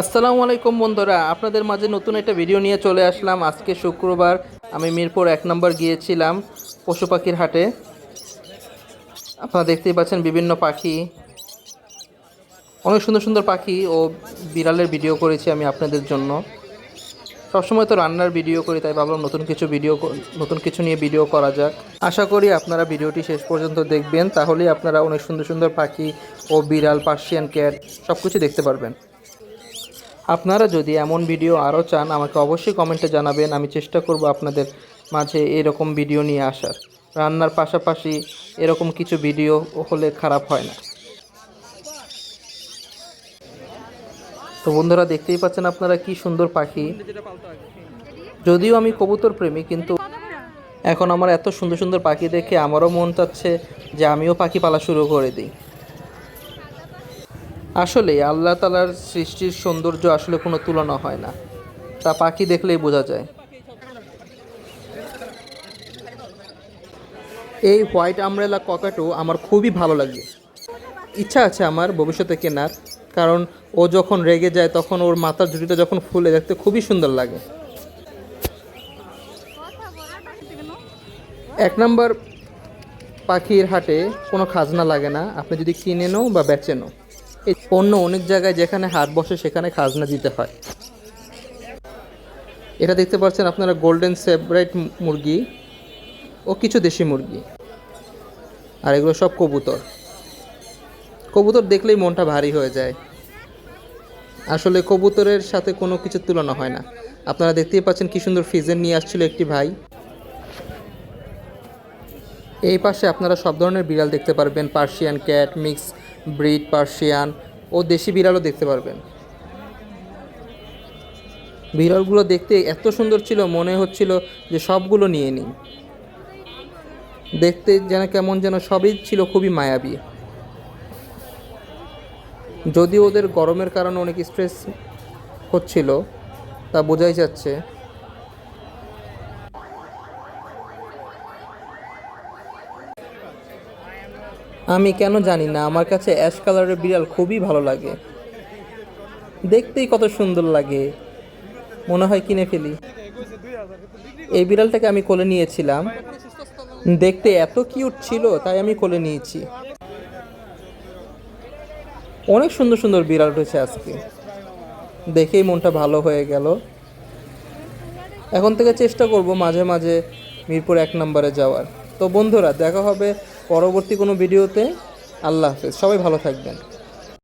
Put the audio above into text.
আসসালামু আলাইকুম বন্ধুরা, আপনাদের মাঝে নতুন একটা ভিডিও নিয়ে চলে আসলাম। আজকে শুক্রবার, আমি মিরপুর 1 নম্বর গিয়েছিলাম পশু পাখির হাটে। আপনারা দেখতেই পাচ্ছেন বিভিন্ন পাখি, অনেক সুন্দর সুন্দর পাখি ও বিড়ালের ভিডিও করেছি আমি আপনাদের জন্য। সবসময় তো রান্নার ভিডিও করি, তাই ভাবলাম নতুন কিছু নিয়ে ভিডিও করা যাক। আশা করি আপনারা ভিডিওটি শেষ পর্যন্ত দেখবেন, তাহলেই আপনারা অনেক সুন্দর সুন্দর পাখি ও বিড়াল, পার্সিয়ান ক্যাট সব কিছু দেখতে পারবেন। আপনারা যদি এমন ভিডিও আরও চান, আমাকে অবশ্যই কমেন্টে জানাবেন। আমি চেষ্টা করব আপনাদের মাঝে এরকম ভিডিও নিয়ে আসার। রান্নার পাশাপাশি এরকম কিছু ভিডিও হলে খারাপ হয় না। তো বন্ধুরা, দেখতেই পাচ্ছেন আপনারা কি সুন্দর পাখি। যদিও আমি কবুতর প্রেমী, কিন্তু এখন আমার এত সুন্দর সুন্দর পাখি দেখে আমারও মন চাচ্ছে যে আমিও পাখি পালা শুরু করে দিই। আসলে আল্লাহ তাআলার সৃষ্টির সৌন্দর্য আসলে কোনো তুলনা হয় না, তা পাখি দেখলেই বোঝা যায়। এই হোয়াইট আমব্রেলা ককাটো আমার খুবই ভালো লাগে। ইচ্ছা আছে আমার ভবিষ্যতে কেনার, কারণ ও যখন রেগে যায় তখন ওর মাথার ঝুঁটিটা যখন ফুলে, দেখতে খুবই সুন্দর লাগে। 1 নম্বর পাখির হাটে কোনো খাজনা লাগে না, আপনি যদি কিনে নেও বা বেচে নেও। অন্য অনেক জায়গায় যেখানে হাট বসে সেখানে খাজনা দিতে হয়। এটা দেখতে পাচ্ছেন আপনারা গোল্ডেন সেব্রাইট মুরগি ও কিছু দেশি মুরগি, আর এগুলো সব কবুতর। কবুতর দেখলেই মনটা ভারী হয়ে যায়। আসলে কবুতরের সাথে কোনো কিছুর তুলনা হয় না। আপনারা দেখতেই পাচ্ছেন কি সুন্দর ফিজেন নিয়ে আসছিল একটি ভাই। এই পাশে আপনারা সব ধরনের বিড়াল দেখতে পারবেন, Persian cat, mix breed Persian ও দেশি বিড়ালও দেখতে পারবেন। বিড়ালগুলো দেখতে এত সুন্দর ছিল, মনে হচ্ছিল যে সবগুলো নিয়ে নিই। দেখতে যেন কেমন যেন সবই ছিল খুবই মায়াবী। যদিও ওদের গরমের কারণে অনেক স্ট্রেস হচ্ছিল, তা বোঝাই যাচ্ছে। আমি কেন জানি না, আমার কাছে অ্যাশ কালারের বিড়াল খুবই ভালো লাগে। দেখতেই কত সুন্দর লাগে, মনে হয় কিনে ফেলি। এই বিড়ালটাকে আমি কোলে নিয়েছিলাম, দেখতে এত কিউট ছিল তাই আমি কোলে নিয়েছি। অনেক সুন্দর সুন্দর বিড়াল রয়েছে আজকে, দেখেই মনটা ভালো হয়ে গেল। এখন থেকে চেষ্টা করব মাঝে মাঝে মিরপুর 1 নম্বরে যাওয়ার। তো বন্ধুরা, দেখা হবে পরবর্তী কোনো ভিডিওতে। আল্লাহ হাফেজ, সবাই ভালো থাকবেন।